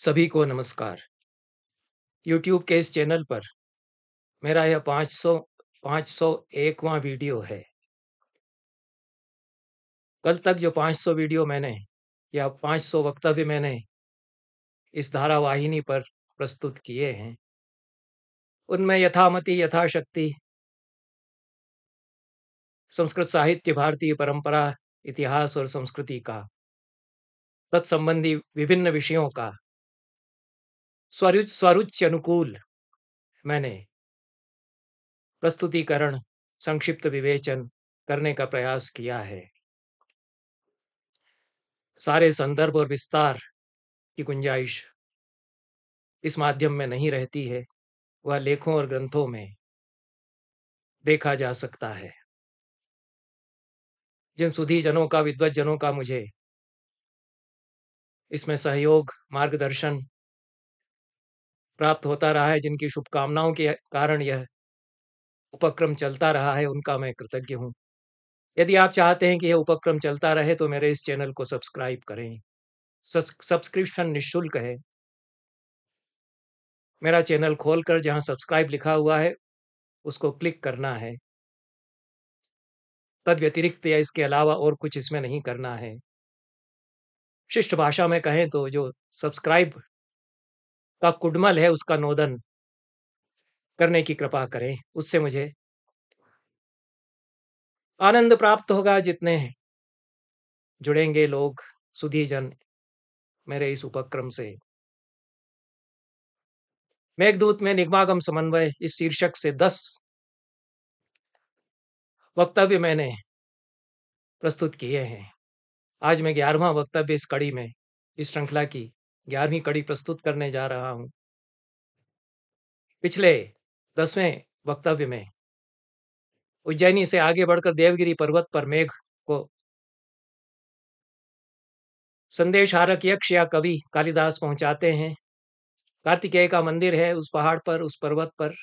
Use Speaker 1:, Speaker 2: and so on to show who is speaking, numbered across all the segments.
Speaker 1: सभी को नमस्कार। यूट्यूब के इस चैनल पर मेरा यह 501वां वीडियो है। कल तक जो 500 वीडियो मैंने या 500 वक्तव्य मैंने इस धारावाहिनी पर प्रस्तुत किए हैं, उनमें यथामति यथाशक्ति संस्कृत साहित्य, भारतीय परंपरा, इतिहास और संस्कृति का, तत्संबंधी विभिन्न विषयों का स्वरुचि अनुकूल मैंने प्रस्तुतिकरण, संक्षिप्त विवेचन करने का प्रयास किया है। सारे संदर्भ और विस्तार की गुंजाइश इस माध्यम में नहीं रहती है, वह लेखों और ग्रंथों में देखा जा सकता है। जिन सुधीजनों का, विद्वज्जनों का मुझे इसमें सहयोग, मार्गदर्शन प्राप्त होता रहा है, जिनकी शुभकामनाओं के कारण यह उपक्रम चलता रहा है, उनका मैं कृतज्ञ हूँ। यदि आप चाहते हैं कि यह उपक्रम चलता रहे तो मेरे इस चैनल को सब्सक्राइब करें। सब्सक्रिप्शन निःशुल्क है। मेरा चैनल खोलकर जहाँ सब्सक्राइब लिखा हुआ है उसको क्लिक करना है। तद व्यतिरिक्त या इसके अलावा और कुछ इसमें नहीं करना है। शिष्ट भाषा में कहें तो जो सब्सक्राइब का कुडमल है उसका नोदन करने की कृपा करें, उससे मुझे आनंद प्राप्त होगा। जितने जुड़ेंगे लोग, सुधीजन, मेरे इस उपक्रम से। मेघदूत में निगमागम समन्वय इस शीर्षक से 10 वक्तव्य मैंने प्रस्तुत किए हैं। आज मैं 11वां वक्तव्य इस कड़ी में, इस श्रृंखला की 11वीं कड़ी प्रस्तुत करने जा रहा हूं। पिछले 10वें वक्तव्य में उज्जैनी से आगे बढ़कर देवगिरी पर्वत पर मेघ को संदेशहारक यक्ष या कवि कालिदास पहुंचाते हैं। कार्तिकेय का मंदिर है उस पहाड़ पर, उस पर्वत पर।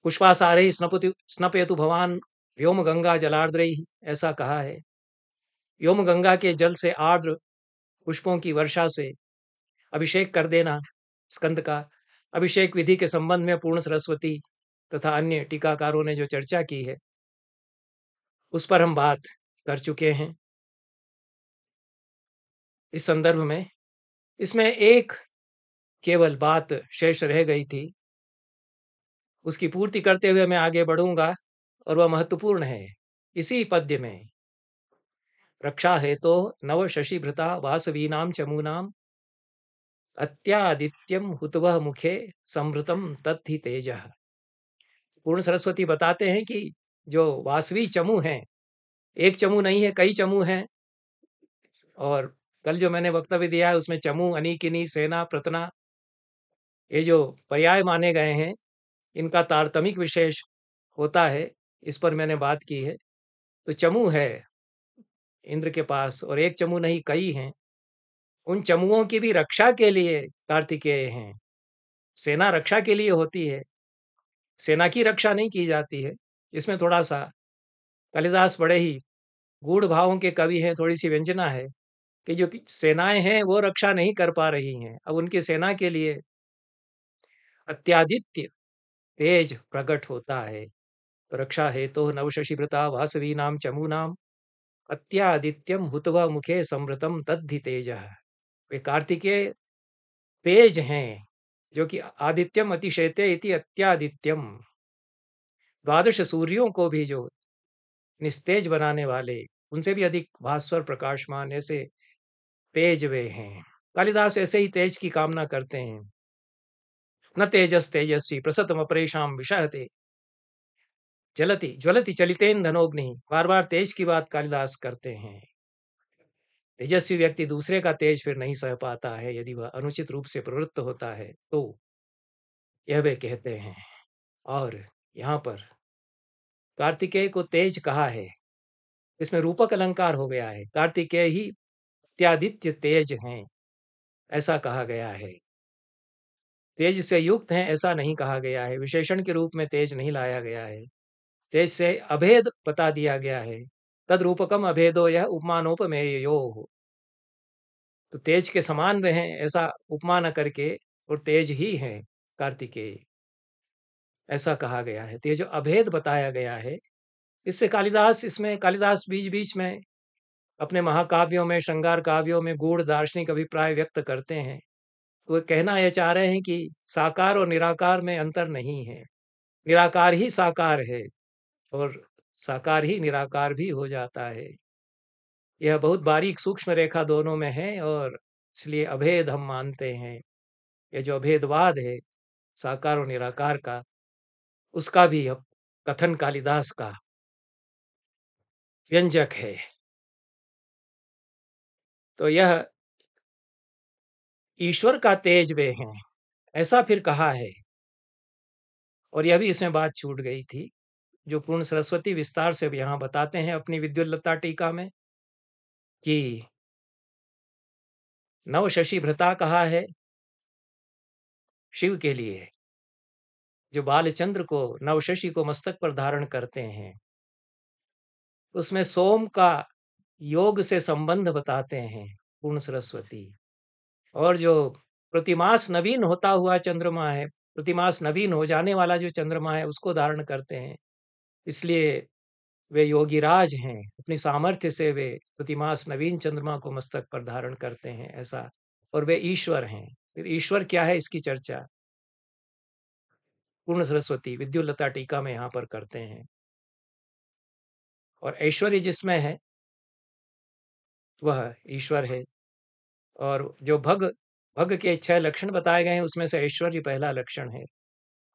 Speaker 1: पुष्पासारे स्नपयतु भवान व्योम गंगा जलार्द्रैः, ऐसा कहा है। व्योम गंगा के जल से, आर्द्र पुष्पों की वर्षा से अभिषेक कर देना। स्कंद का अभिषेक विधि के संबंध में पूर्ण सरस्वती तथा अन्य टीकाकारों ने जो चर्चा की है उस पर हम बात कर चुके हैं। इस संदर्भ में इसमें एक केवल बात शेष रह गई थी, उसकी पूर्ति करते हुए मैं आगे बढ़ूंगा और वह महत्वपूर्ण है। इसी पद्य में रक्षा हेतो नव शशिभृता वासवीनाम चमूनाम अत्यादित्यम हुतवह मुखे संभृतम तद्धि तेजः। पूर्ण सरस्वती बताते हैं कि जो वासवी चमू हैं, एक चमू नहीं है, कई चमू हैं। और कल जो मैंने वक्तव्य दिया है उसमें चमू, अनीकिनी, सेना, प्रतना, ये जो पर्याय माने गए हैं, इनका तारतमिक विशेष होता है, इस पर मैंने बात की है। तो चमू है इंद्र के पास, और एक चमू नहीं, कई हैं। उन चमुओं की भी रक्षा के लिए कार्तिकेय हैं। सेना रक्षा के लिए होती है, सेना की रक्षा नहीं की जाती है। इसमें थोड़ा सा कालिदास बड़े ही गूढ़ भावों के कवि हैं, थोड़ी सी व्यंजना है कि जो सेनाएं हैं वो रक्षा नहीं कर पा रही हैं। अब उनकी सेना के लिए अत्यादित्य तेज प्रकट होता है। तो रक्षा हेतु नवशशिभृता वासवीनाम चमूनाम अत्यादित्यम हुतवा मुखे समृतम तद्धि तेजः। वे कार्तिकेय तेज हैं, जो कि आदित्यम अतिशयते इति अत्यादित्यम, 12 सूर्यों को भी जो निस्तेज बनाने वाले, उनसे भी अधिक भास्वर प्रकाशमान, ऐसे तेज वे हैं। कालिदास ऐसे ही तेज की कामना करते हैं। न तेजस तेजस्वी प्रसतम अपरेशाम विषहते जलति ज्वलति चलितेन्धनोग्नि। बार बार तेज की बात कालिदास करते हैं। तेजस्वी व्यक्ति दूसरे का तेज फिर नहीं सह पाता है, यदि वह अनुचित रूप से प्रवृत्त होता है तो, यह वे कहते हैं। और यहाँ पर कार्तिकेय को तेज कहा है, इसमें रूपक अलंकार हो गया है। कार्तिकेय ही अत्यादित्य तेज हैं, ऐसा कहा गया है। तेज से युक्त हैं ऐसा नहीं कहा गया है, विशेषण के रूप में तेज नहीं लाया गया है। तेज से अभेद बता दिया गया है। तद रूपकम अभेदो यह उपमानोपमेयो। तो तेज के समान वे हैं ऐसा उपमा न करके, और तेज ही हैं कार्तिकेय, ऐसा कहा गया है। तो ये जो अभेद बताया गया है, इसमें कालिदास बीच-बीच में अपने महाकाव्यों में, श्रृंगार काव्यों में गूढ़ दार्शनिक अभिप्राय व्यक्त करते हैं। तो वो कहना ये चाह रहे हैं कि साकार और निराकार में अंतर नहीं है। निराकार ही साकार है और साकार ही निराकार भी हो जाता है। यह बहुत बारीक सूक्ष्म रेखा दोनों में है, और इसलिए अभेद हम मानते हैं। ये जो अभेदवाद है साकार और निराकार का, उसका भी अब कथन कालिदास का व्यंजक है। तो यह ईश्वर का तेज वे हैं, ऐसा फिर कहा है। और यह भी इसमें बात छूट गई थी, जो पूर्ण सरस्वती विस्तार से यहाँ बताते हैं अपनी विद्युल्लता टीका में, कि नव शशि भ्रता कहा है शिव के लिए, जो बालचंद्र को नव शशि को मस्तक पर धारण करते हैं। उसमें सोम का योग से संबंध बताते हैं पूर्ण सरस्वती। और जो प्रतिमास नवीन होता हुआ चंद्रमा है, प्रतिमास नवीन हो जाने वाला जो चंद्रमा है, उसको धारण करते हैं। इसलिए वे योगीराज हैं, अपनी सामर्थ्य से वे प्रतिमास नवीन चंद्रमा को मस्तक पर धारण करते हैं, ऐसा। और वे ईश्वर हैं। फिर ईश्वर क्या है, इसकी चर्चा पूर्ण सरस्वती विद्युल्लता टीका में यहाँ पर करते हैं। और ऐश्वर्य जिसमें है वह ईश्वर है। और जो भग के 6 लक्षण बताए गए हैं, उसमें से ऐश्वर्य पहला लक्षण है।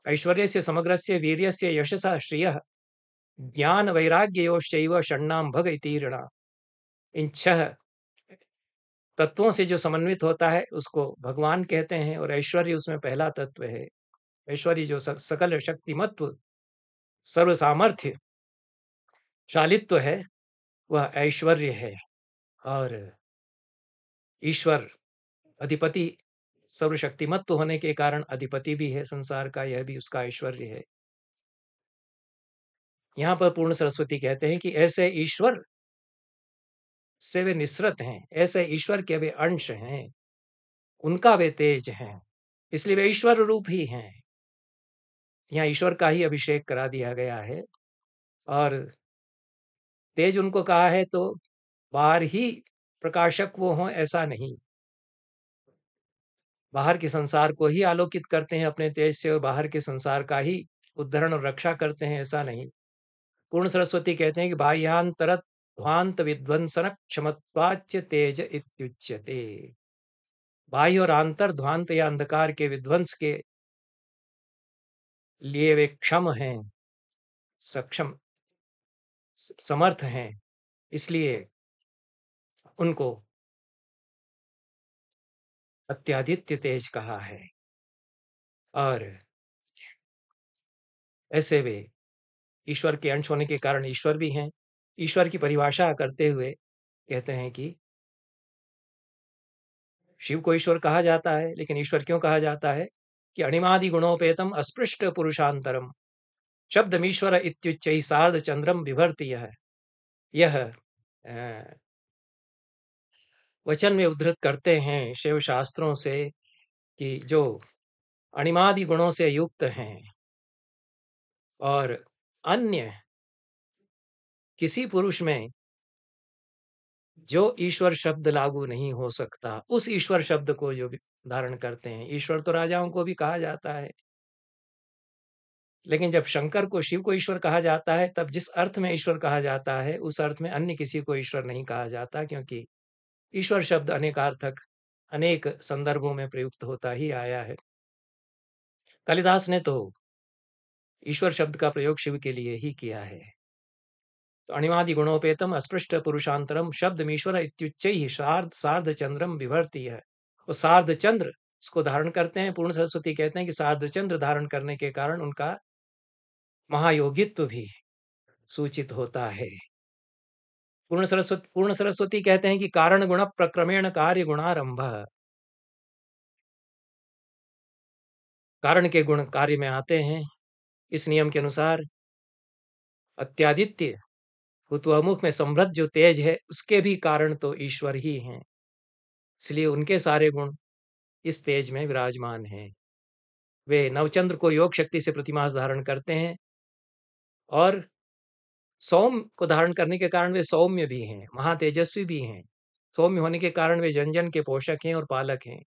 Speaker 1: ऐश्वर्य से समग्रस्य वीर्यस्य यशसा श्रियः ज्ञान वैराग्ययोश्चैव षण्णाम भग इति ऋणा। इन 6 तत्वों से जो समन्वित होता है उसको भगवान कहते हैं, और ऐश्वर्य उसमें पहला तत्व है। ऐश्वर्य जो सकल शक्तिमत्व, सर्व सामर्थ्य, शालित्व है, वह ऐश्वर्य है। और ईश्वर अधिपति, सर्वशक्तिमत्व होने के कारण अधिपति भी है संसार का, यह भी उसका ऐश्वर्य है। यहाँ पर पूर्ण सरस्वती कहते हैं कि ऐसे ईश्वर से वे निसृत हैं, ऐसे ईश्वर के वे अंश हैं, उनका वे तेज हैं, इसलिए वे ईश्वर रूप ही हैं। यहाँ ईश्वर का ही अभिषेक करा दिया गया है। और तेज उनको कहा है तो बाहर ही प्रकाशक वो हों, ऐसा नहीं। बाहर के संसार को ही आलोकित करते हैं अपने तेज से, और बाहर के संसार का ही उद्धरण और रक्षा करते हैं, ऐसा नहीं। पूर्ण सरस्वती कहते हैं कि बाह्यांतरत ध्वांत विध्वंसन क्षमत्वाच्य तेज इत्युच्यते। बाह्य और आंतर ध्वांत या अंधकार के विध्वंस के लिए वे क्षम हैं, सक्षम, समर्थ हैं, इसलिए उनको अत्यादित्य तेज कहा है। और ऐसे वे ईश्वर के अंश होने के कारण ईश्वर भी हैं। ईश्वर की परिभाषा करते हुए कहते हैं कि शिव को ईश्वर कहा जाता है, लेकिन ईश्वर क्यों कहा जाता है कि अणिमादि गुणोपेतम अस्पृष्ट पुरुषांतरम शब्दमीश्वर इत्युच्चैः सार्ध चंद्रम बिभर्ति। यह वचन में उद्धृत करते हैं शिव शास्त्रों से कि जो अणिमादि गुणों से युक्त हैं और अन्य किसी पुरुष में जो ईश्वर शब्द लागू नहीं हो सकता, उस ईश्वर शब्द को जो भी धारण करते हैं। ईश्वर तो राजाओं को भी कहा जाता है, लेकिन जब शंकर को, शिव को ईश्वर कहा जाता है, तब जिस अर्थ में ईश्वर कहा जाता है, उस अर्थ में अन्य किसी को ईश्वर नहीं कहा जाता, क्योंकि ईश्वर शब्द अनेकार्थक, अनेक संदर्भों में प्रयुक्त होता ही आया है। कालिदास ने तो ईश्वर शब्द का प्रयोग शिव के लिए ही किया है। तो अणिमादि गुणोपेतम अस्पृष्ट पुरुषांतरम शब्दमीश्वर इत्युच्चैः सार्ध सार्ध चंद्रम बिभर्ति है। वो सार्ध चंद्र उसको धारण करते हैं। पूर्ण सरस्वती कहते हैं कि सार्ध चंद्र धारण करने के कारण उनका महायोगित्व भी सूचित होता है। पूर्ण सरस्वती कहते हैं कि कारण गुण प्रक्रमेण कार्य गुणारंभ। कारण के गुण कार्य में आते हैं। इस नियम के अनुसार अत्यादित्य हुत्वामुख में समृद्ध जो तेज है, उसके भी कारण तो ईश्वर ही हैं। इसलिए उनके सारे गुण इस तेज में विराजमान हैं। वे नवचंद्र को योग शक्ति से प्रतिमास धारण करते हैं और सौम्य को धारण करने के कारण वे सौम्य भी हैं, महातेजस्वी भी हैं। सौम्य होने के कारण वे जन-जन के पोषक हैं और पालक हैं।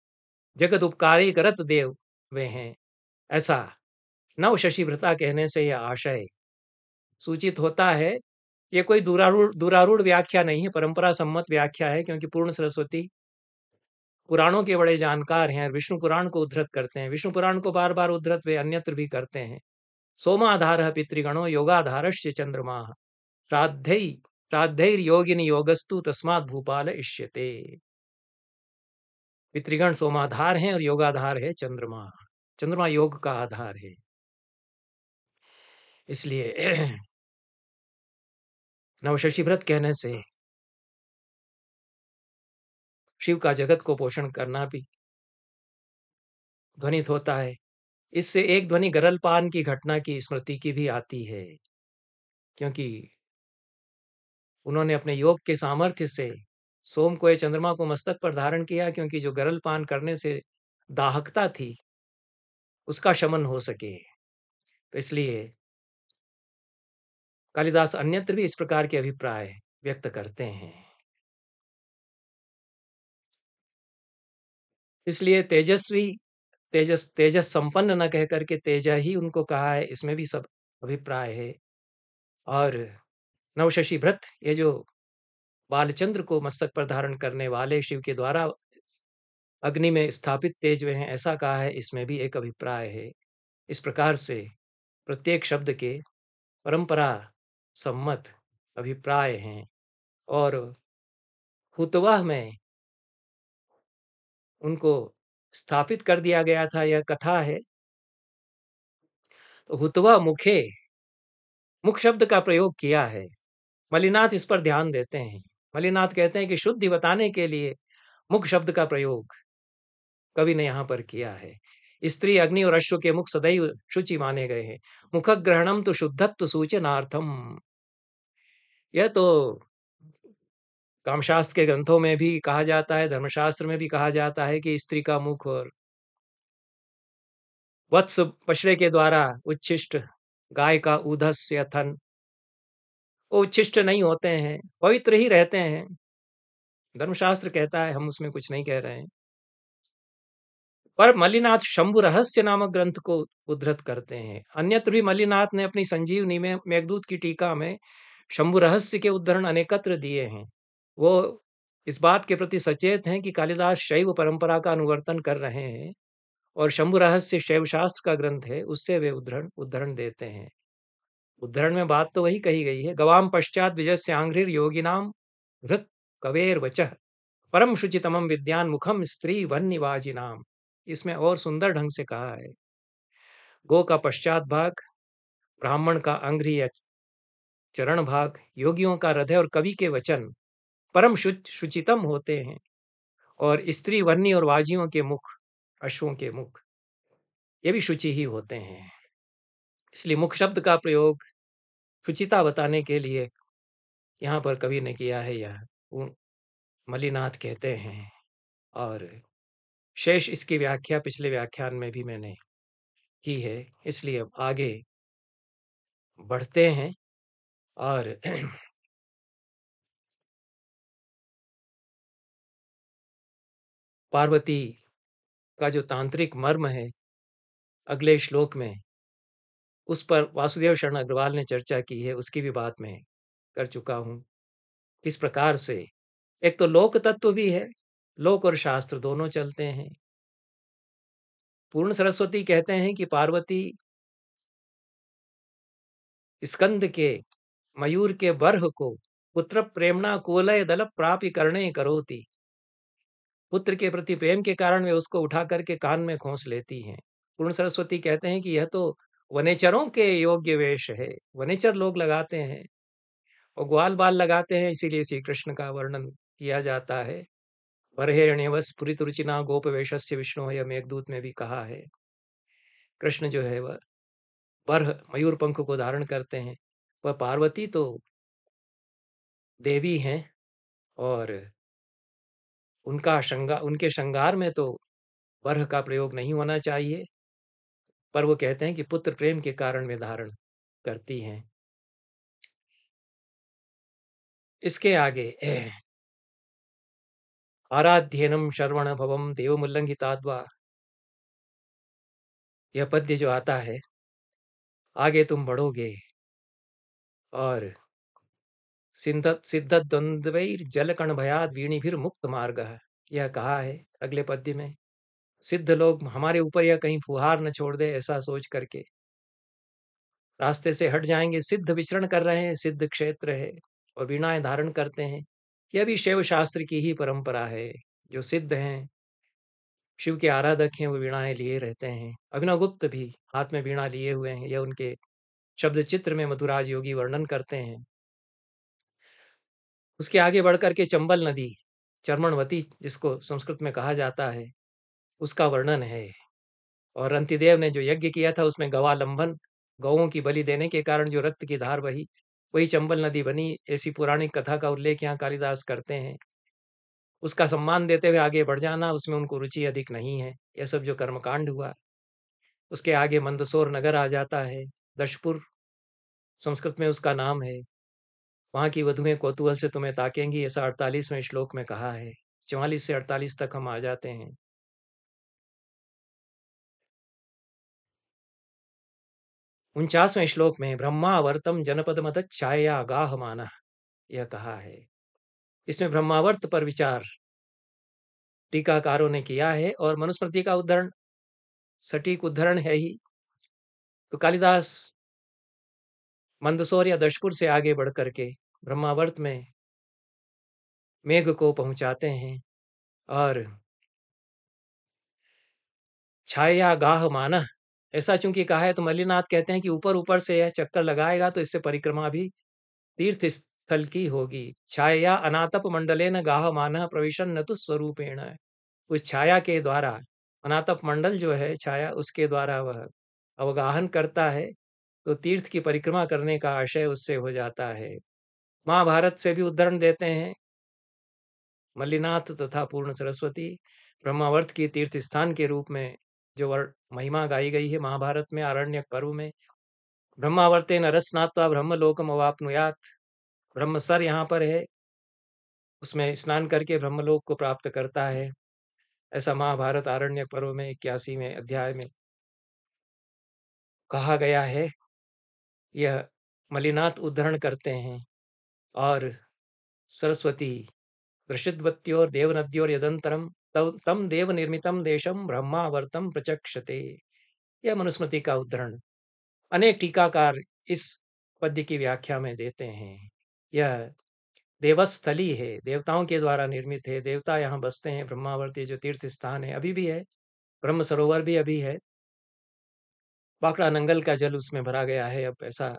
Speaker 1: जगत उपकारी करत देव वे हैं। ऐसा नव शशिभृता कहने से यह आशय सूचित होता है। ये कोई दुरारूढ़ व्याख्या नहीं है, परंपरा सम्मत व्याख्या है, क्योंकि पूर्ण सरस्वती पुराणों के बड़े जानकार हैं और विष्णु पुराण को उद्धृत करते हैं। विष्णु पुराण को बार-बार उद्धृत वे अन्यत्र भी करते हैं। सोमाधारः पितृगणो योगाधारश्च चंद्रमाः श्राद्धैर्योगिनी योगस्तु तस्मात् भूपाल इष्यते। पितृगण सोमाधार हैं और योगाधार है चंद्रमा। चंद्रमा योग का आधार है। इसलिए नवशशिव्रत कहने से शिव का जगत को पोषण करना भी ध्वनित होता है। इससे एक ध्वनि गरलपान की घटना की स्मृति की भी आती है, क्योंकि उन्होंने अपने योग के सामर्थ्य से सोम को या चंद्रमा को मस्तक पर धारण किया, क्योंकि जो गरलपान करने से दाहकता थी उसका शमन हो सके। तो इसलिए कालिदास अन्यत्र भी इस प्रकार के अभिप्राय व्यक्त करते हैं। इसलिए तेजस्वी तेजस संपन्न न कह करके तेजा ही उनको कहा है, इसमें भी सब अभिप्राय है। और नवशशि भृत, ये जो बालचंद्र को मस्तक पर धारण करने वाले शिव के द्वारा अग्नि में स्थापित तेज वे हैं, ऐसा कहा है, इसमें भी एक अभिप्राय है। इस प्रकार से प्रत्येक शब्द के परंपरा सम्मत अभिप्राय हैं। और हुतवाह में उनको स्थापित कर दिया गया था, यह कथा है। तो हुतवा मुखे, मुख शब्द का प्रयोग किया है। मलिनाथ इस पर ध्यान देते हैं। मलिनाथ कहते हैं कि शुद्धि बताने के लिए मुख शब्द का प्रयोग कवि ने यहाँ पर किया है। स्त्री, अग्नि और अश्व के मुख सदैव शुचि माने गए हैं। मुख ग्रहणम तो शुद्धत्व सूचनार्थम। यह तो कामशास्त्र के ग्रंथों में भी कहा जाता है, धर्मशास्त्र में भी कहा जाता है कि स्त्री का मुख और वत्स पछड़े के द्वारा उच्छिष्ट, गाय का उधस या थन, वो उच्छिष्ट नहीं होते हैं, पवित्र ही रहते हैं। धर्मशास्त्र कहता है, हम उसमें कुछ नहीं कह रहे हैं। पर मल्लिनाथ शंभु रहस्य नामक ग्रंथ को उद्धृत करते हैं। अन्यत्र भी मल्लिनाथ ने अपनी संजीवनी में मेघदूत की टीका में शंभु रहस्य के उद्धरण अनेकत्र दिए हैं। वो इस बात के प्रति सचेत हैं कि कालिदास शैव परंपरा का अनुवर्तन कर रहे हैं और शंभु रहस्य शैव शास्त्र का ग्रंथ है, उससे वे उद्धरण देते हैं। उद्धरण में बात तो वही कही गई है, गवाम पश्चात विजस्य आंघ्रिर योगिनाम हृत कवेर वचः परम शुचितमम विद्यान मुखम स्त्री वन्यवाजिनाम। इसमें और सुंदर ढंग से कहा है, गो का पश्चात भाग, ब्राह्मण का अंग्री या चरण भाग, योगियों का हृदय और कवि के वचन परम शुचितम होते हैं। और स्त्री वन्य और वाजियों के मुख, अश्वों के मुख, ये भी शुचि ही होते हैं। इसलिए मुख शब्द का प्रयोग शुचिता बताने के लिए यहाँ पर कवि ने किया है, यह मलिनाथ कहते हैं। और शेष इसकी व्याख्या पिछले व्याख्यान में भी मैंने की है। इसलिए अब आगे बढ़ते हैं और पार्वती का जो तांत्रिक मर्म है अगले श्लोक में, उस पर वासुदेव शरण अग्रवाल ने चर्चा की है, उसकी भी बात मैं कर चुका हूँ। किस प्रकार से एक तो लोक तत्व भी है, लोक और शास्त्र दोनों चलते हैं। पूर्ण सरस्वती कहते हैं कि पार्वती स्कंद के मयूर के बर्ह को पुत्र प्रेमणा कोलय दल प्रापि करणे करोति। पुत्र के प्रति प्रेम के कारण वे उसको उठा करके कान में खोंस लेती हैं। पूर्ण सरस्वती कहते हैं कि यह तो वनेचरों के योग्य वेश है, वनेचर लोग लगाते हैं और ग्वाल बाल लगाते हैं, इसीलिए श्री कृष्ण का वर्णन किया जाता है। बर्हिरण्यवस स्फुरितरुचिना गोप वेशस्य विष्णु, यह मेघदूत में भी कहा है। कृष्ण जो है वह बर्ह मयूर पंख को धारण करते हैं, वह पार्वती तो देवी हैं और उनके श्रृंगार में तो वरह का प्रयोग नहीं होना चाहिए, पर वो कहते हैं कि पुत्र प्रेम के कारण वे धारण करती हैं। इसके आगे आराध्येनम शरवण भवम देवमुल्लंघिताद्वा, यह पद्य जो आता है, आगे तुम बढ़ोगे और सिद्धद्वंद्वैर्जलकण भयाद वीणिभिर्मुक्त मार्गः, यह कहा है अगले पद्य में। सिद्ध लोग हमारे ऊपर या कहीं फुहार न छोड़ दे, ऐसा सोच करके रास्ते से हट जाएंगे। सिद्ध विचरण कर रहे हैं, सिद्ध क्षेत्र है और वीणाएं धारण करते हैं। यह भी शैव शास्त्र की ही परंपरा है। जो सिद्ध हैं, शिव के आराधक हैं, वो वीणाएं लिए रहते हैं। अभिनव गुप्त भी हाथ में वीणा लिए हुए हैं, यह उनके शब्द चित्र में मधुराज योगी वर्णन करते हैं। उसके आगे बढ़कर के चंबल नदी, चर्मणवती जिसको संस्कृत में कहा जाता है, उसका वर्णन है। और रंतिदेव ने जो यज्ञ किया था उसमें गवालंबन, गौओं की बलि देने के कारण जो रक्त की धार बही, वही चंबल नदी बनी। ऐसी पौराणिक कथा का उल्लेख यहाँ कालिदास करते हैं। उसका सम्मान देते हुए आगे बढ़ जाना, उसमें उनको रुचि अधिक नहीं है। यह सब जो कर्मकांड हुआ। उसके आगे मंदसौर नगर आ जाता है, दशपुर संस्कृत में उसका नाम है। वहाँ की वधुएं कौतूहल से तुम्हें ताकेंगी, ऐसा 48वें श्लोक में कहा है। 44 से 48 तक हम आ जाते हैं। 49वें श्लोक में ब्रह्मावर्तम जनपद मत छाया गाह माना, यह कहा है। इसमें ब्रह्मावर्त पर विचार टीकाकारों ने किया है और मनुस्मृति का उद्धरण सटीक उद्धरण है ही। तो कालिदास मंदसौर या दशपुर से आगे बढ़ करके ब्रह्मावर्त में मेघ को पहुंचाते हैं और छाया गाह माना, ऐसा चूंकि कहा है तो मल्लिनाथ कहते हैं कि ऊपर ऊपर से यह चक्कर लगाएगा तो इससे परिक्रमा भी तीर्थ स्थल की होगी। छाया अनातप मंडलेन गाह मानः प्रविशन न तो स्वरूपेण, उस छाया के द्वारा, अनातप मंडल जो है छाया, उसके द्वारा वह अवगाहन करता है तो तीर्थ की परिक्रमा करने का आशय उससे हो जाता है। महाभारत से भी उद्धरण देते हैं मल्लिनाथ तथा पूर्ण सरस्वती। ब्रह्मावर्त की तीर्थ स्थान के रूप में जो महिमा गाई गई है महाभारत में आरण्यक पर्व में, ब्रह्मावर्ते नरस्नात्वा ब्रह्मलोकम अवाप्नुयात, ब्रह्मसर यहाँ पर है, उसमें स्नान करके ब्रह्मलोक को प्राप्त करता है। ऐसा महाभारत आरण्यक पर्व में 81वें अध्याय में कहा गया है। यह मल्लिनाथ उद्धरण करते हैं और सरस्वती वृषद्वत्योर देवनद्योर यदंतरम तम देव निर्मितम देशम ब्रह्मावर्तम प्रचक्षते, यह मनुस्मृति का उद्धरण अनेक टीकाकार इस पद्य की व्याख्या में देते हैं। यह देवस्थली है, देवताओं के द्वारा निर्मित है, देवता यहाँ बसते हैं। ब्रह्मावर्ती जो तीर्थ स्थान है अभी भी है, ब्रह्म सरोवर भी अभी है। बाकड़ा नंगल का जल उसमें भरा गया है अब, ऐसा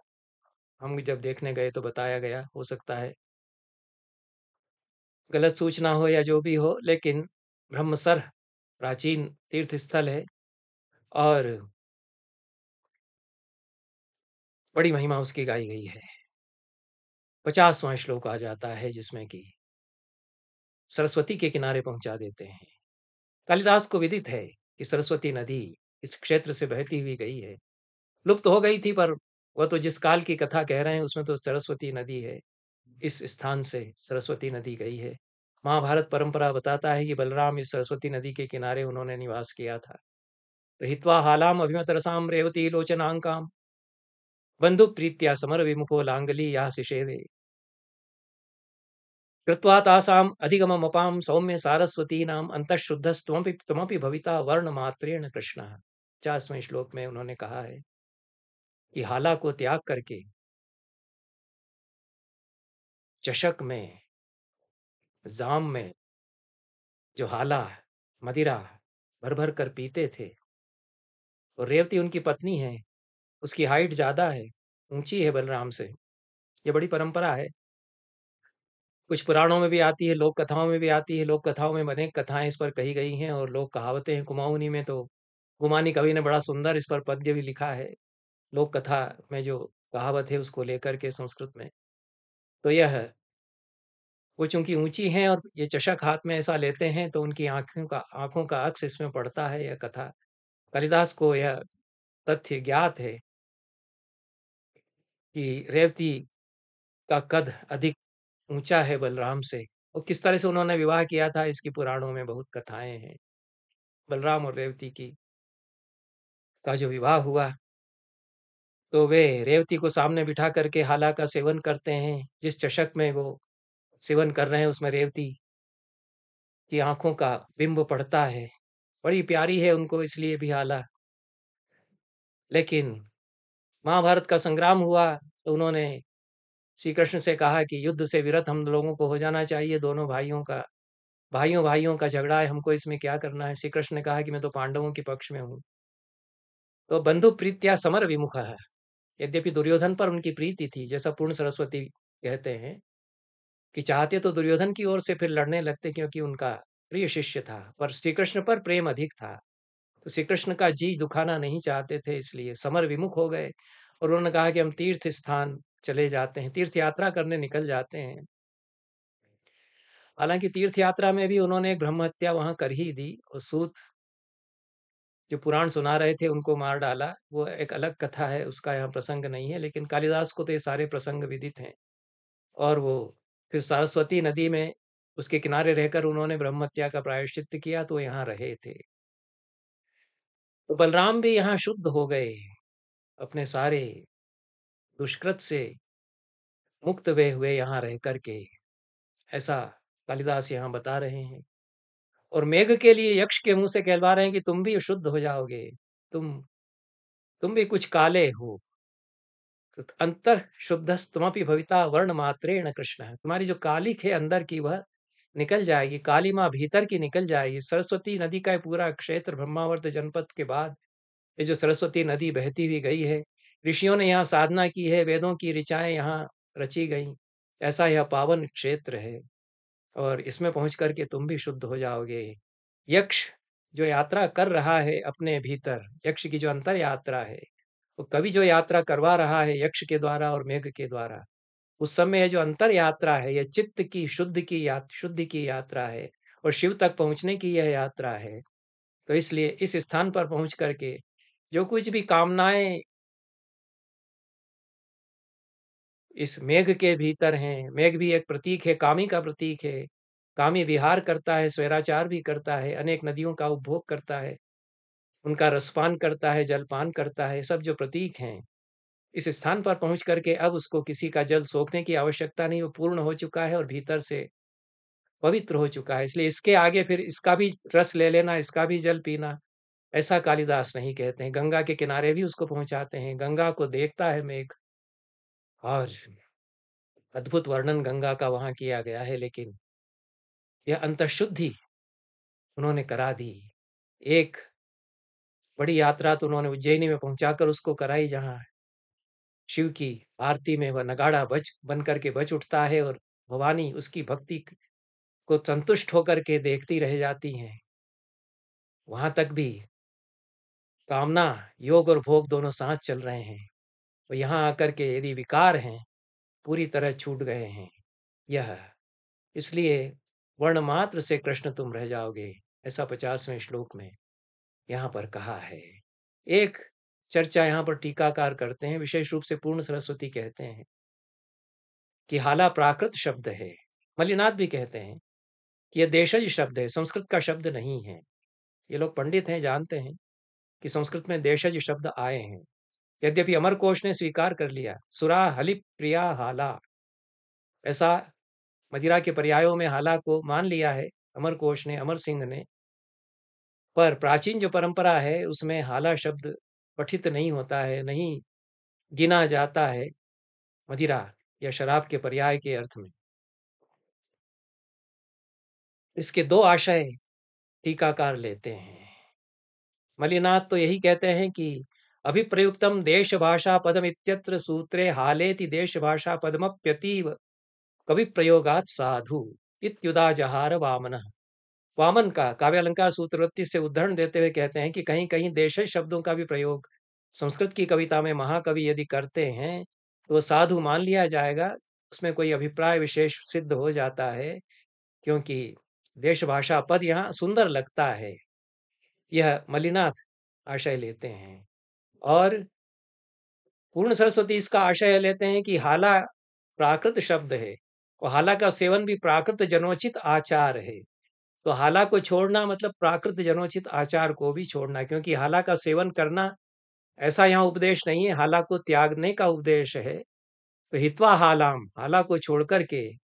Speaker 1: हम जब देखने गए तो बताया गया। हो सकता है गलत सूचना हो या जो भी हो, लेकिन ब्रह्मसर प्राचीन तीर्थ स्थल है और बड़ी महिमा उसकी गाई गई है। 50वां श्लोक आ जाता है जिसमें कि सरस्वती के किनारे पहुंचा देते हैं। कालिदास को विदित है कि सरस्वती नदी इस क्षेत्र से बहती हुई गई है। लुप्त हो गई थी पर वह तो जिस काल की कथा कह रहे हैं उसमें तो सरस्वती नदी है। इस स्थान से सरस्वती नदी गई है। महाभारत परंपरा बताता है कि बलराम इस सरस्वती नदी के किनारे उन्होंने निवास किया था। तो हित्वा हालाम अभिमत रसाम रेवती लोचनांकाम बंधु प्रीत्या समर विमुखो लांगली या शिशेवे कृत्वा तासाम अधिगममपाम सौम्य सारस्वती नाम अंतःशुद्धस्त्वमपि त्वमपि भविता वर्ण मात्रेण कृष्ण। 50वें श्लोक में उन्होंने कहा है कि हाला को त्याग करके चषक में, जाम में जो हाला मदिरा भर भर कर पीते थे, और रेवती उनकी पत्नी है, उसकी हाइट ज्यादा है, ऊंची है बलराम से। ये बड़ी परंपरा है, कुछ पुराणों में भी आती है, लोक कथाओं में भी आती है। लोक कथाओं में अनेक कथाएं इस पर कही गई हैं और लोक कहावतें हैं। कुमाऊनी में तो गुमानी कवि ने बड़ा सुंदर इस पर पद्य भी लिखा है, लोक कथा में जो कहावत है उसको लेकर के संस्कृत में। तो यह वो चूँकि ऊँची हैं और ये चषक हाथ में ऐसा लेते हैं तो उनकी आँखों का अक्स इसमें पड़ता है, यह कथा। कालिदास को यह तथ्य ज्ञात है कि रेवती का कद अधिक ऊँचा है बलराम से, और किस तरह से उन्होंने विवाह किया था इसकी पुराणों में बहुत कथाएँ हैं। बलराम और रेवती की का जो विवाह हुआ, तो वे रेवती को सामने बिठा करके हाला का सेवन करते हैं। जिस चषक में वो सेवन कर रहे हैं उसमें रेवती की आँखों का बिंब पड़ता है। बड़ी प्यारी है उनको इसलिए भी हाला। लेकिन महाभारत का संग्राम हुआ तो उन्होंने श्री कृष्ण से कहा कि युद्ध से विरत हम लोगों को हो जाना चाहिए, दोनों भाइयों का झगड़ा है, हमको इसमें क्या करना है। श्री कृष्ण ने कहा कि मैं तो पांडवों के पक्ष में हूँ। तो बंधु प्रीत्या समर विमुख है। यद्यपि दुर्योधन पर उनकी प्रीति थी, जैसा पूर्ण सरस्वती कहते हैं कि चाहते तो दुर्योधन की ओर से फिर लड़ने लगते क्योंकि उनका प्रिय शिष्य था, पर श्री कृष्ण पर प्रेम अधिक था। तो श्री कृष्ण का जी दुखाना नहीं चाहते थे, इसलिए समर विमुख हो गए और उन्होंने कहा कि हम तीर्थ स्थान चले जाते हैं, तीर्थ यात्रा करने निकल जाते हैं। हालांकि तीर्थ यात्रा में भी उन्होंने एक ब्रह्म हत्या वहां कर ही दी, और सूत जो पुराण सुना रहे थे उनको मार डाला। वो एक अलग कथा है, उसका यहाँ प्रसंग नहीं है, लेकिन कालिदास को तो ये सारे प्रसंग विदित हैं। और वो फिर सरस्वती नदी में उसके किनारे रहकर उन्होंने ब्रह्म हत्या का प्रायश्चित्त किया, तो यहाँ रहे थे। तो बलराम भी यहाँ शुद्ध हो गए, अपने सारे दुष्कृत से मुक्त वे हुए यहाँ रह करके, ऐसा कालिदास यहाँ बता रहे हैं। और मेघ के लिए यक्ष के मुंह से कहलवा रहे हैं कि तुम भी शुद्ध हो जाओगे, तुम तुम भी कुछ काले हो। तो अंत शुद्धस्तमपि भविता वर्ण मात्रेण कृष्ण, तुम्हारी जो कालिक है अंदर की वह निकल जाएगी, काली माँ भीतर की निकल जाएगी। सरस्वती नदी का ये पूरा क्षेत्र ब्रह्मावर्त जनपद के बाद ये जो सरस्वती नदी बहती हुई गई है, ऋषियों ने यहाँ साधना की है, वेदों की ऋचाएं यहाँ रची गई। ऐसा यह पावन क्षेत्र है और इसमें पहुंच करके तुम भी शुद्ध हो जाओगे। यक्ष जो यात्रा कर रहा है अपने भीतर, यक्ष की जो अंतर यात्रा है, वो कवि जो यात्रा करवा रहा है यक्ष के द्वारा और मेघ के द्वारा, उस समय ये जो अंतर यात्रा है, ये चित्त की शुद्धि की यात्रा है और शिव तक पहुंचने की यह यात्रा है। तो इसलिए इस स्थान पर पहुंच करके जो कुछ भी कामनाएं इस मेघ के भीतर हैं, मेघ भी एक प्रतीक है, कामी का प्रतीक है। कामी विहार करता है, स्वैराचार भी करता है, अनेक नदियों का उपभोग करता है, उनका रसपान करता है, जलपान करता है, सब जो प्रतीक हैं। इस स्थान पर पहुंच करके अब उसको किसी का जल सोखने की आवश्यकता नहीं, वो पूर्ण हो चुका है और भीतर से पवित्र हो चुका है। इसलिए इसके आगे फिर इसका भी रस ले लेना, इसका भी जल पीना, ऐसा कालिदास नहीं कहते हैं। गंगा के किनारे भी उसको पहुंचाते हैं, गंगा को देखता है मेघ, और अद्भुत वर्णन गंगा का वहां किया गया है। लेकिन यह अंतर्शुद्धि उन्होंने करा दी। एक बड़ी यात्रा तो उन्होंने उज्जैनी में पहुंचाकर उसको कराई, जहां शिव की आरती में वह नगाड़ा बज बन करके बज उठता है और भवानी उसकी भक्ति को संतुष्ट होकर के देखती रह जाती हैं। वहां तक भी कामना, योग और भोग दोनों साथ चल रहे हैं। तो यहाँ आकर के यदि विकार हैं, पूरी तरह छूट गए हैं। यह इसलिए वर्ण मात्र से कृष्ण तुम रह जाओगे, ऐसा 50वें श्लोक में यहाँ पर कहा है। एक चर्चा यहाँ पर टीकाकार करते हैं, विशेष रूप से पूर्ण सरस्वती कहते हैं कि हाला प्राकृत शब्द है। मल्लिनाथ भी कहते हैं कि यह देशज शब्द है, संस्कृत का शब्द नहीं है। ये लोग पंडित हैं, जानते हैं कि संस्कृत में देशज शब्द आए हैं। यद्यपि अमरकोश ने स्वीकार कर लिया, सुरा हलि प्रिया हाला, ऐसा मदिरा के पर्यायों में हाला को मान लिया है अमरकोश ने, अमर सिंह ने। पर प्राचीन जो परंपरा है उसमें हाला शब्द पठित नहीं होता है, नहीं गिना जाता है मदिरा या शराब के पर्याय के अर्थ में। इसके दो आशय टीकाकार लेते हैं। मलिनाथ तो यही कहते हैं कि अभिप्रयुक्तम देश भाषा पदम इत्यत्र सूत्रे हालेति देश भाषा पदमप्यतीव कवि प्रयोगात साधु इत्युदा जहार वामन। वामन का काव्यालंकार सूत्रवृत्ति से उद्धरण देते हुए कहते हैं कि कहीं कहीं देशज शब्दों का भी प्रयोग संस्कृत की कविता में महाकवि यदि करते हैं तो वो साधु मान लिया जाएगा। उसमें कोई अभिप्राय विशेष सिद्ध हो जाता है, क्योंकि देश भाषा पद यहाँ सुंदर लगता है, यह मलिनाथ आशय लेते हैं। और पूर्ण सरस्वती इसका आशय लेते हैं कि हाला प्राकृत शब्द है, और हाला का सेवन भी प्राकृत जनोचित आचार है। तो हाला को छोड़ना मतलब प्राकृत जनोचित आचार को भी छोड़ना, क्योंकि हाला का सेवन करना ऐसा यहाँ उपदेश नहीं है, हाला को त्यागने का उपदेश है। तो हित्वा हालाम, हाला को छोड़ करके,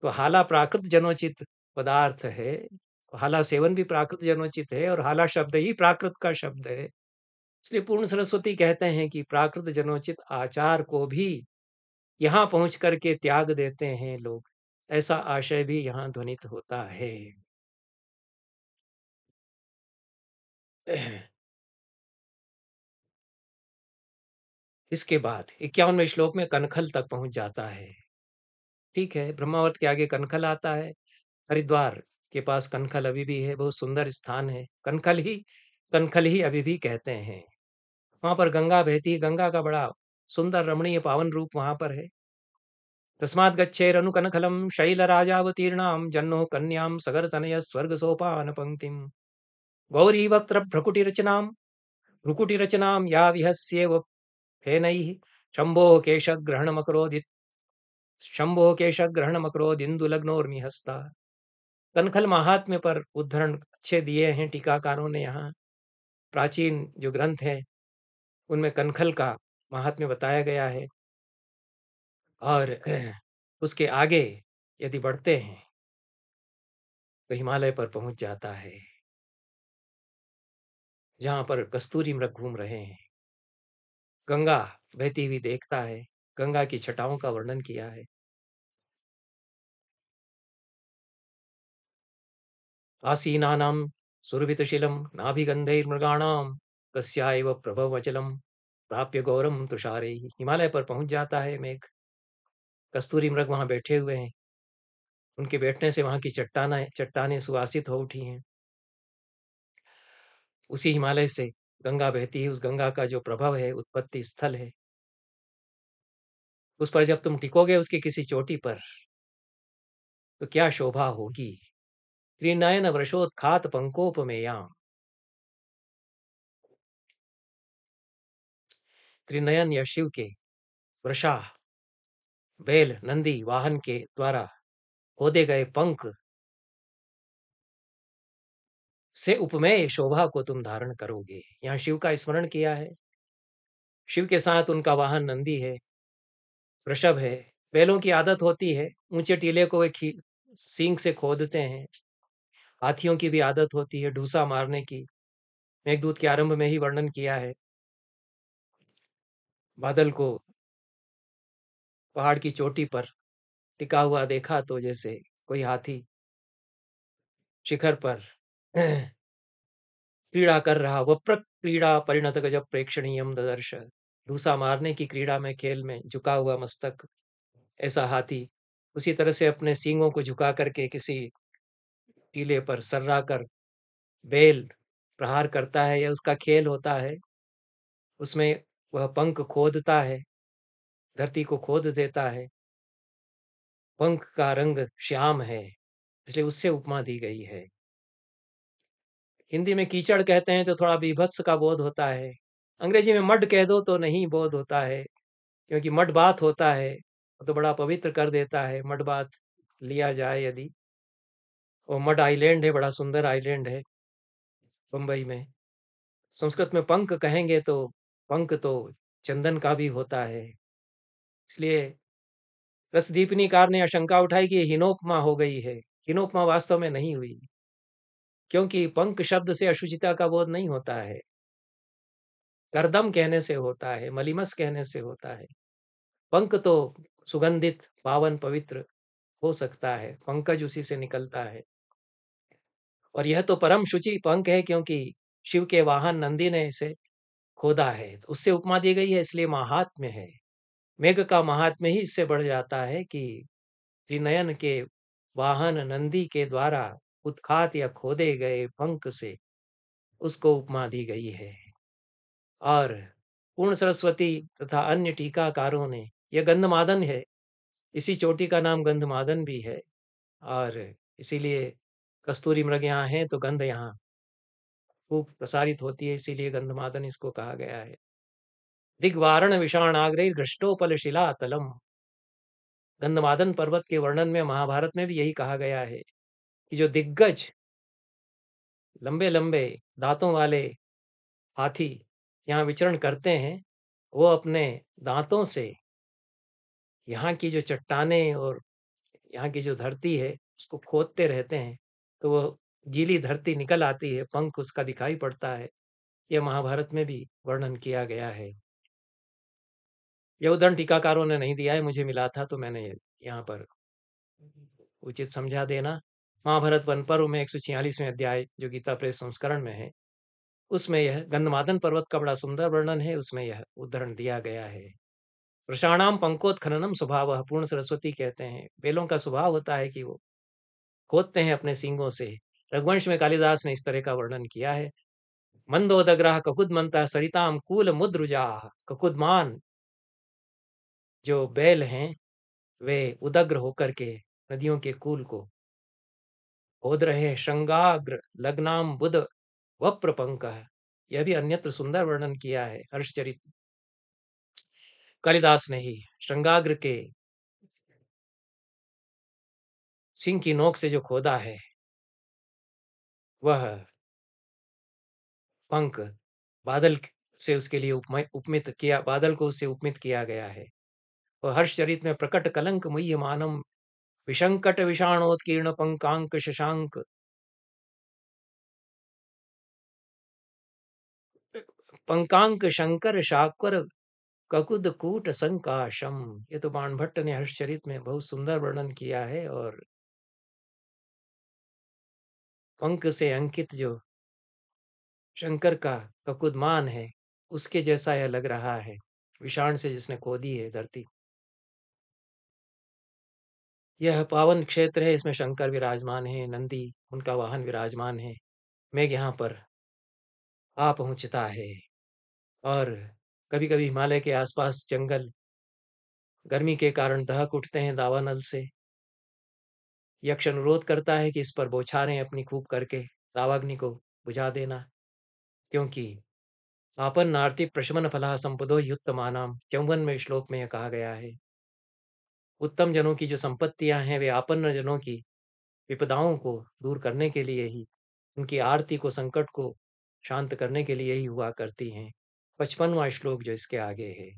Speaker 1: तो हाला प्राकृत जनोचित पदार्थ है, तो हाला सेवन भी प्राकृत जनोचित है, और हाला शब्द ही प्राकृत का शब्द है। इसलिए पूर्ण सरस्वती कहते हैं कि प्राकृत जनोचित आचार को भी यहाँ पहुंच करके त्याग देते हैं लोग, ऐसा आशय भी यहाँ ध्वनित होता है। इसके बाद 51वें श्लोक में कनखल तक पहुंच जाता है। ठीक है, ब्रह्मावर्त के आगे कनखल आता है। हरिद्वार के पास कनखल अभी भी है, बहुत सुंदर स्थान है। कनखल ही अभी भी कहते हैं। वहां पर गंगा बहती है, गंगा का बड़ा सुंदर रमणीय पावन रूप वहां पर है। तस्मात् गच्छेरनु कनखलम शैलराजावतीर्णाम जन्नो कन्याम सगरतनय स्वर्ग सोपान पंक्तिम गौरी वक्त्र भ्रुकुटिरचनाम या विहस्येव फेनैः शंभो केशग्रहणमकरोदिन्दुलग्नोर्मिहस्ता। कनखल महात्म्य पर उद्धरण अच्छे दिए हैं टीकाकारों ने। यहाँ प्राचीन जो ग्रंथ है उनमें कनखल का महात्म्य बताया गया है। और उसके आगे यदि बढ़ते हैं तो हिमालय पर पहुंच जाता है, जहां पर कस्तूरी मृग घूम रहे हैं। गंगा बहती हुई देखता है, गंगा की छटाओं का वर्णन किया है। आसीनानां सुरभितशिलं नाभिगन्धैर्मृगाणां कस्यायव प्रभवचलं प्राप्य गौरम तुषारैः। हिमालय पर पहुंच जाता है मेघ, कस्तूरी मृग वहां बैठे हुए हैं, उनके बैठने से वहां की चट्टानें सुवासित हो उठी हैं। उसी हिमालय से गंगा बहती है, उस गंगा का जो प्रभव है, उत्पत्ति स्थल है, उस पर जब तुम टिकोगे उसकी किसी चोटी पर, तो क्या शोभा होगी। त्रिनयन वृषोत्खात पंकोपमेयाम। त्रिनयन या शिव के वृषा, बैल नंदी वाहन के द्वारा खोदे गए पंख से उपमेय शोभा को तुम धारण करोगे। यहाँ शिव का स्मरण किया है। शिव के साथ उनका वाहन नंदी है, वृषभ है। बैलों की आदत होती है ऊंचे टीले को वे सींग से खोदते हैं। हाथियों की भी आदत होती है ढूसा मारने की। मेघदूत के आरंभ में ही वर्णन किया है। बादल को पहाड़ की चोटी पर टिका हुआ देखा तो जैसे कोई हाथी शिखर पर क्रीड़ा कर रहा, वप्र क्रीड़ा परिणत गजब प्रेक्षणीयम ददर्श। ढूसा मारने की क्रीड़ा में, खेल में झुका हुआ मस्तक ऐसा हाथी उसी तरह से अपने सींगों को झुका करके किसी टीले पर सर्रा कर बैल प्रहार करता है, या उसका खेल होता है। उसमें वह पंख खोदता है, धरती को खोद देता है। पंख का रंग श्याम है, इसलिए उससे उपमा दी गई है। हिंदी में कीचड़ कहते हैं तो थोड़ा बीभत्स का बोध होता है। अंग्रेजी में मड कह दो तो नहीं बोध होता है, क्योंकि मड बात होता है वो तो बड़ा पवित्र कर देता है। मड बात लिया जाए यदि, और मड आइलैंड है, बड़ा सुंदर आइलैंड है बम्बई में। संस्कृत में पंख कहेंगे तो पंख तो चंदन का भी होता है। इसलिए रसदीपिनीकार ने आशंका उठाई कि ये हीनोपमा हो गई है। हीनोपमा वास्तव में नहीं हुई, क्योंकि पंख शब्द से अशुचिता का बोध नहीं होता है, करदम कहने से होता है, मलिमस कहने से होता है। पंख तो सुगंधित पावन पवित्र हो सकता है, पंकज उसी से निकलता है। और यह तो परम शुचि पंख है, क्योंकि शिव के वाहन नंदी ने इसे खोदा है, तो उससे उपमा दी गई है, इसलिए महात्म्य है। मेघ का महात्म्य ही इससे बढ़ जाता है कि त्रिनयन के वाहन नंदी के द्वारा उत्खात या खोदे गए पंख से उसको उपमा दी गई है। और पूर्ण सरस्वती तथा अन्य टीकाकारों ने, यह गंधमादन है, इसी चोटी का नाम गंधमादन भी है और इसीलिए कस्तूरी मृग यहाँ हैं तो गंध यहाँ खूब प्रसारित होती है, इसीलिए गंधमादन इसको कहा गया है। दिग्वारण विषाणाग्रैर्घृष्टोपल शिलातलम। गंधमादन पर्वत के वर्णन में महाभारत में भी यही कहा गया है कि जो दिग्गज लंबे लंबे दांतों वाले हाथी यहाँ विचरण करते हैं, वो अपने दांतों से यहाँ की जो चट्टानें और यहाँ की जो धरती है उसको खोदते रहते हैं, तो वो गीली धरती निकल आती है, पंख उसका दिखाई पड़ता है। यह महाभारत में भी वर्णन किया गया है। यह उदाहरण टीकाकारों ने नहीं दिया है, मुझे मिला था तो मैंने यहाँ पर उचित समझा देना। महाभारत वन पर्व में 146वें अध्याय जो गीता प्रेस संस्करण में है, उसमें यह गंधमादन पर्वत का बड़ा सुंदर वर्णन है, उसमें यह उदाहरण दिया गया है। वृषाणाम पंकोत्खननम स्वभावः, पूर्ण सरस्वती कहते हैं बेलों का स्वभाव होता है कि वो खोदते हैं अपने सींगों से। रघुवंश में कालिदास ने इस तरह का वर्णन किया है। मंदोदग्रह ककुदमंतः सरिताम कूल मुद्रुजाः। ककुदमान जो बैल हैं वे उदग्र होकर के नदियों के कूल को खोद रहे हैं। श्रृंगाग्र लग्नाम बुध वप्रपंकः, यह भी अन्यत्र सुंदर वर्णन किया है हर्षचरित कालिदास ने ही। श्रृंगाग्र के सिंह की नोक से जो खोदा है वह पंख बादल से उसके लिए उपमित किया, बादल को उससे उपमित किया गया है। और हर्षचरित में प्रकट कलंक मुह्यमानम विशंकट विषाणोत्कीर्ण पंकांक शशांक। पंकांक शंकर शाकर ककुद कूट संकाशम। ये तो बाण भट्ट ने हर्षचरित में बहुत सुंदर वर्णन किया है। और पंख से अंकित जो शंकर का ककुदमान है उसके जैसा यह लग रहा है, विषाण से जिसने खोदी है धरती। यह पावन क्षेत्र है, इसमें शंकर विराजमान है, नंदी उनका वाहन विराजमान है। मेघ यहाँ पर आ पहुंचता है। और कभी कभी हिमालय के आसपास जंगल गर्मी के कारण दहक उठते हैं दावानल से। यक्ष अनुरोध करता है कि इस पर बौछारें अपनी खूब करके दावाग्नि को बुझा देना, क्योंकि आपन नार्ति प्रशमन फला संपदो युत्तमानाम, 54वें में श्लोक में यह कहा गया है। उत्तम जनों की जो संपत्तियां हैं वे आपन्न जनों की विपदाओं को दूर करने के लिए ही, उनकी आरती को संकट को शांत करने के लिए ही हुआ करती हैं। 55वां श्लोक जो इसके आगे है,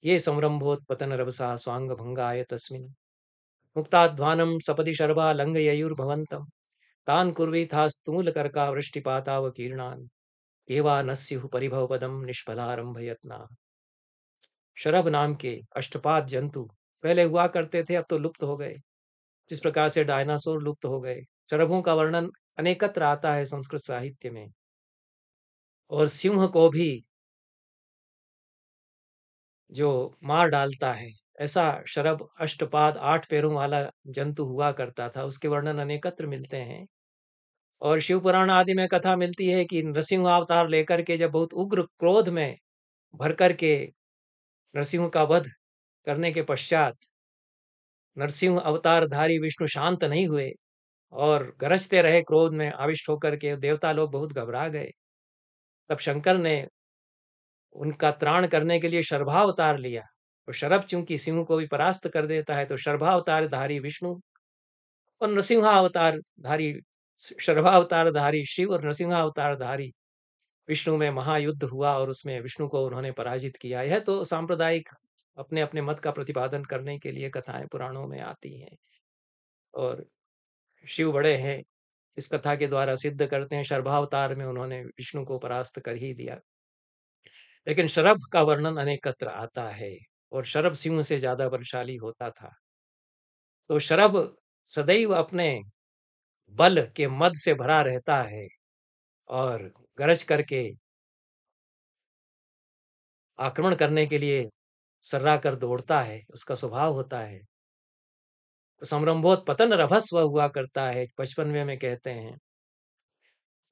Speaker 1: ये संरंभोत्पतन रभसा स्वांग भंगाय तस्मिन् मुक्ताध्वानं सपदि शर्वा लंघययुर्भवन्तं तान् कुर्वीथास्तूलकर्का वृष्टिपातावकीर्णान् एवा न स्युः परिभवपदं निष्फलारंभ यत्ना। शरभ नाम के अष्टपाद जंतु पहले हुआ करते थे, अब तो लुप्त हो गए। जिस प्रकार से डायनासोर लुप्त हो गए, शरभों का वर्णन अनेकत्र आता है संस्कृत साहित्य में। और सिंह को भी जो मार डालता है, ऐसा शरभ अष्टपाद 8 पैरों वाला जंतु हुआ करता था, उसके वर्णन अनेकत्र मिलते हैं। और शिव पुराण आदि में कथा मिलती है कि नरसिंह अवतार लेकर के जब बहुत उग्र क्रोध में भर कर के नरसिंह का वध करने के पश्चात नरसिंह अवतारधारी विष्णु शांत नहीं हुए और गरजते रहे क्रोध में आविष्ट होकर के, देवता लोग बहुत घबरा गए। तब शंकर ने उनका त्राण करने के लिए शर्भावतार लिया। और शरभ चूंकि सिंह को भी परास्त कर देता है, तो शर्भावतारधारी विष्णु और नृसिंहावतारधारी शर्भावतारधारी शिव और नृसिंहावतारधारी विष्णु में महायुद्ध हुआ और उसमें विष्णु को उन्होंने पराजित किया। यह तो सांप्रदायिक अपने अपने मत का प्रतिपादन करने के लिए कथाएं पुराणों में आती हैं। और शिव बड़े हैं, इस कथा के द्वारा सिद्ध करते हैं शर्भावतार में उन्होंने विष्णु को परास्त कर ही दिया। लेकिन शरभ का वर्णन अनेकत्र आता है और शरभ सिंह से ज्यादा बलशाली होता था। तो शरभ सदैव अपने बल के मद से भरा रहता है और गरज करके आक्रमण करने के लिए सर्रा कर दौड़ता है, उसका स्वभाव होता है। तो समरंभोत्पतन रभस्व हुआ करता है, 55वें में कहते हैं।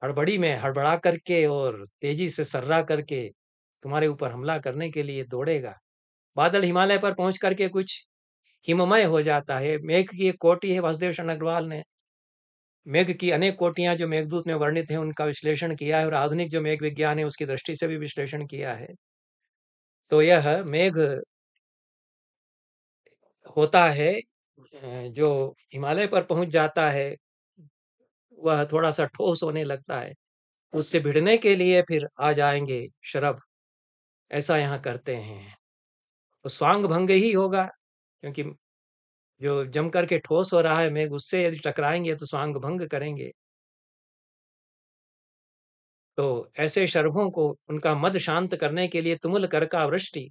Speaker 1: हड़बड़ी में हड़बड़ा करके और तेजी से सर्रा करके तुम्हारे ऊपर हमला करने के लिए दौड़ेगा। बादल हिमालय पर पहुंच करके कुछ हिममय हो जाता है। मेघ की एक कोटि है, वासुदेव शरण अग्रवाल ने मेघ की अनेक कोटियां जो मेघदूत में वर्णित हैं उनका विश्लेषण किया है, और आधुनिक जो मेघ विज्ञान है उसकी दृष्टि से भी विश्लेषण किया है। तो यह मेघ होता है जो हिमालय पर पहुंच जाता है, वह थोड़ा सा ठोस होने लगता है। उससे भिड़ने के लिए फिर आ जाएंगे शरभ, ऐसा यहाँ करते हैं। तो स्वांग भंग ही होगा, क्योंकि जो जम करके ठोस हो रहा है मेघ, उससे यदि टकराएंगे तो स्वांग भंग करेंगे। तो ऐसे शरभों को उनका मद शांत करने के लिए तुमुल कर का वृष्टि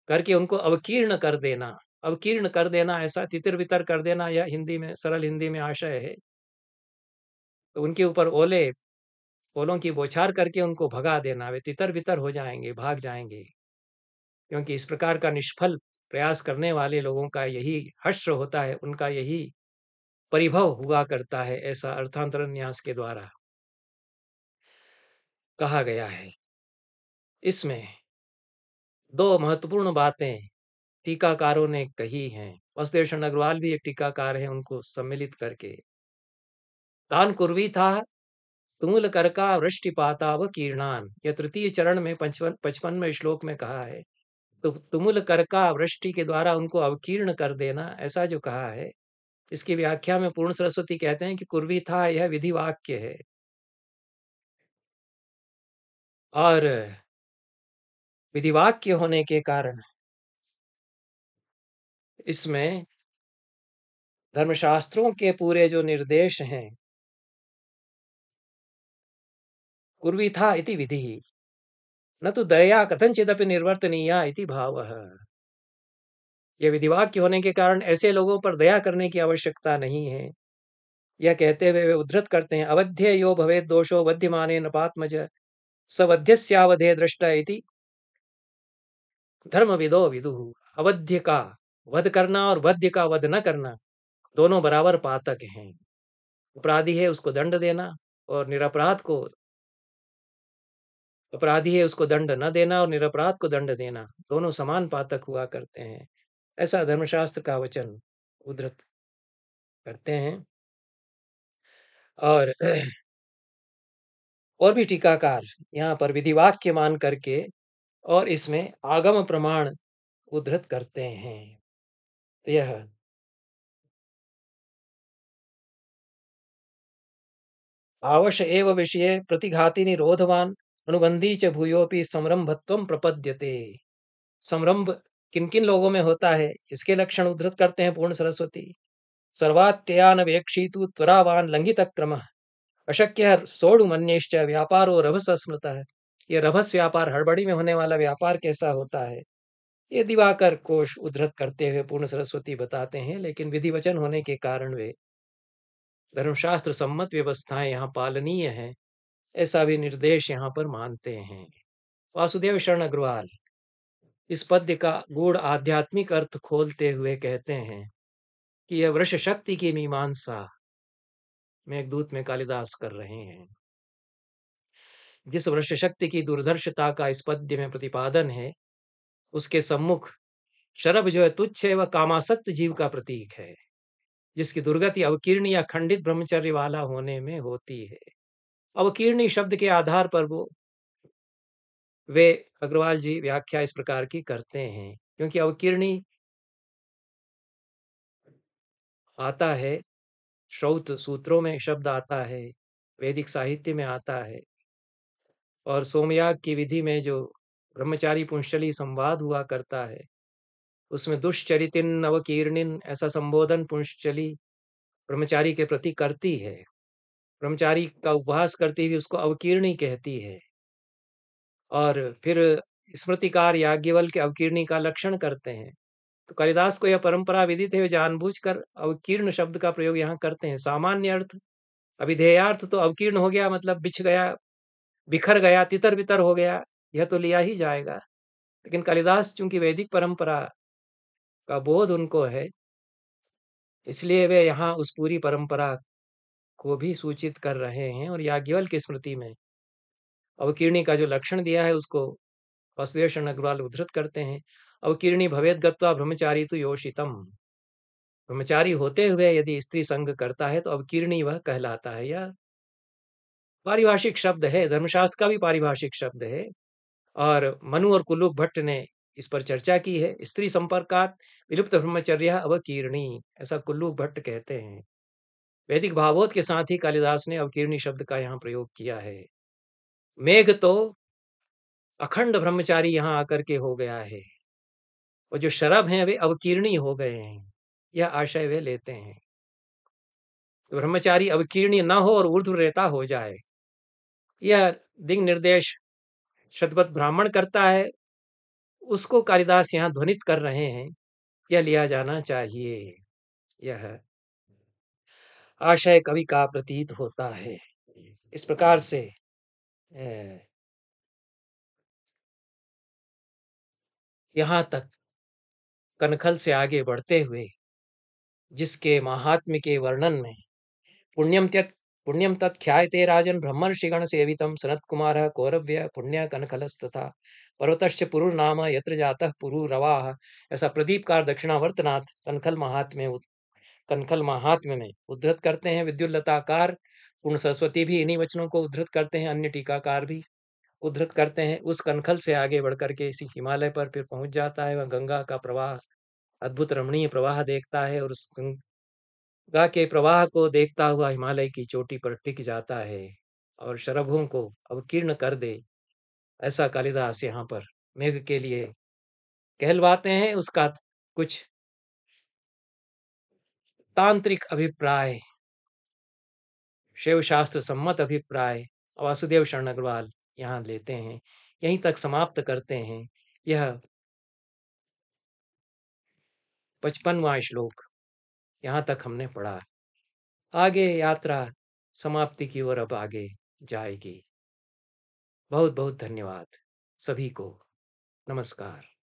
Speaker 1: करके उनको अवकीर्ण कर देना। अवकीर्ण कर देना, ऐसा तितर बितर कर देना, यह हिंदी में, सरल हिंदी में आशय है। तो उनके ऊपर ओलों की बौछार करके उनको भगा देना, वे तितर बितर हो जाएंगे, भाग जाएंगे। क्योंकि इस प्रकार का निष्फल प्रयास करने वाले लोगों का यही हश्र होता है, उनका यही परिभव हुआ करता है, ऐसा अर्थांतरण न्यास के द्वारा कहा गया है। इसमें दो महत्वपूर्ण बातें टीकाकारों ने कही हैं। वासुदेव शरण अग्रवाल भी एक टीकाकार है, उनको सम्मिलित करके तान कुर्वी था तुमुल करका वृष्टिपाताव कीर्णान, यह तृतीय चरण में 55वें श्लोक में कहा है। तो तुमुल करका वृष्टि के द्वारा उनको अवकीर्ण कर देना, ऐसा जो कहा है, इसकी व्याख्या में पूर्ण सरस्वती कहते हैं कि कुर्वी था यह विधि वाक्य है, और विधि वाक्य होने के कारण इसमें धर्मशास्त्रों के पूरे जो निर्देश हैं, कुर्वी था इति विधि न तो दया कथंचिदपि निर्वर्तनीया इति भावः। यह विधिवाक्य होने के कारण ऐसे लोगों पर दया करने की आवश्यकता नहीं है। यह कहते हुए वे उद्धृत करते हैं, अवध्य यो भवेद दोषो वध्यमाने नपात्मज सवध्यस्यावधे दृष्ट इति धर्मविदो विदुः। अवध्य का वध करना और वध्य का वध न करना दोनों बराबर पातक हैं। अपराधी है उसको दंड देना, और अपराधी है उसको दंड न देना, और निरपराध को दंड देना, दोनों समान पातक हुआ करते हैं, ऐसा धर्मशास्त्र का वचन उद्धृत करते हैं। और और भी टीकाकार यहाँ पर विधिवाक्य मान करके और इसमें आगम प्रमाण उद्धृत करते हैं। तो यह आवश एव विषये प्रतिघाति निरोधवान अनुबंधी च भूयोपि संरंभत्वं प्रपद्यते। संरंभ किन किन लोगों में होता है, इसके लक्षण उद्धृत करते हैं पूर्ण सरस्वती। सर्वात्ययान वेक्षितु त्वरावान लंघित क्रम अशक्य सोढ़ुमन्यश्च व्यापारो रभस स्मृतः। ये रभस व्यापार, हड़बड़ी में होने वाला व्यापार कैसा होता है, ये दिवाकर कोश उद्धृत करते हुए पूर्ण सरस्वती बताते हैं। लेकिन विधि वचन होने के कारण वे धर्मशास्त्र सम्मत व्यवस्थाएं यहाँ पालनीय हैं, ऐसा भी निर्देश यहाँ पर मानते हैं। वासुदेव शरण अग्रवाल इस पद्य का गूढ़ आध्यात्मिक अर्थ खोलते हुए कहते हैं कि यह वृष शक्ति की मीमांसा मेघदूत में कालिदास कर रहे हैं। जिस वृष शक्ति की दुर्धर्षता का इस पद्य में प्रतिपादन है, उसके सम्मुख शरभ जो है तुच्छ है, वह कामासक्त जीव का प्रतीक है, जिसकी दुर्गति अवकीर्णी या खंडित ब्रह्मचर्य वाला होने में होती है। अवकीर्णी शब्द के आधार पर वे अग्रवाल जी व्याख्या इस प्रकार की करते हैं, क्योंकि अवकीर्णी आता है, श्रौत सूत्रों में शब्द आता है, वैदिक साहित्य में आता है, और सोमयाग की विधि में जो ब्रह्मचारी पुंशली संवाद हुआ करता है, उसमें दुष्चरितिन अवकीर्णिन ऐसा संबोधन पुंशली ब्रह्मचारी के प्रति करती है। ब्रह्मचारी का उपहास करती हुई उसको अवकीर्णी कहती है। और फिर स्मृतिकार याज्ञवल्क्य के अवकीर्णी का लक्षण करते हैं। तो कालिदास को यह परंपरा विदित है, वे जानबूझकर अवकीर्ण शब्द का प्रयोग यहाँ करते हैं। सामान्य अर्थ, अभिधेयार्थ तो अवकीर्ण हो गया मतलब बिछ गया, बिखर गया, तितर बितर हो गया, यह तो लिया ही जाएगा। लेकिन कालिदास चूंकि वैदिक परंपरा का बोध उनको है, इसलिए वे यहाँ उस पूरी परंपरा को भी सूचित कर रहे हैं, और याज्ञवल्क्य की स्मृति में अवकीर्णी का जो लक्षण दिया है उसको वासुदेव शरण अग्रवाल उद्धृत करते हैं, अवकीर्णी भवेद गत्वा ब्रह्मचारी तु योषितम। ब्रह्मचारी होते हुए यदि स्त्री संग करता है तो अवकीर्णी वह कहलाता है। यह पारिभाषिक शब्द है, धर्मशास्त्र का भी पारिभाषिक शब्द है। और मनु और कुल्लूक भट्ट ने इस पर चर्चा की है। स्त्री संपर्कात विलुप्त ब्रह्मचर्य अवकीर्णी, ऐसा कुल्लूक भट्ट कहते हैं। वैदिक भावों के साथ ही कालिदास ने अवकीर्णी शब्द का यहाँ प्रयोग किया है। मेघ तो अखंड ब्रह्मचारी यहाँ आकर के हो गया है, और जो शरभ हैं वे अवकीर्णी हो गए हैं, यह आशय वे लेते हैं। तो ब्रह्मचारी अवकीर्णी न हो और ऊर्ध्व रेता हो जाए, यह दिग निर्देश शतपथ ब्राह्मण करता है, उसको कालिदास यहाँ ध्वनित कर रहे हैं। यह लिया जाना चाहिए। यह आशय कवि का प्रतीत होता है। इस प्रकार से यहाँ तक कनखल से आगे बढ़ते हुए जिसके महात्म्य के वर्णन में पुण्यम तत् ख्यायते राजन ब्रह्मर्षिगण सेवितम सनत कुमार कौरव्य पुण्य कनखलस्तथा पर्वतश्च पुरुर्नाम यत्र जातः पुरुरवाह, ऐसा प्रदीपकार दक्षिणावर्तनाथ कनखल महात्म्य में उद्धृत करते हैं। विद्युल्लताकार पूर्ण सरस्वती भी इन्हीं वचनों को उद्धृत करते हैं, अन्य टीकाकार भी उद्धृत करते हैं। उस कनखल से आगे बढ़कर के इसी हिमालय पर फिर पहुंच जाता है। वह गंगा का प्रवाह, अद्भुत रमणीय प्रवाह देखता है, और उस गंगा के प्रवाह को देखता हुआ हिमालय की चोटी पर टिक जाता है और शरभों को अवकीर्ण कर दे, ऐसा कालिदास यहाँ पर मेघ के लिए कहलवाते हैं। उसका कुछ तांत्रिक अभिप्राय, शिव शास्त्र सम्मत अभिप्राय वासुदेव शरण अग्रवाल यहाँ लेते हैं। यहीं तक समाप्त करते हैं। यह 55वां श्लोक यहाँ तक हमने पढ़ा। आगे यात्रा समाप्ति की ओर अब आगे जाएगी। बहुत बहुत धन्यवाद सभी को। नमस्कार।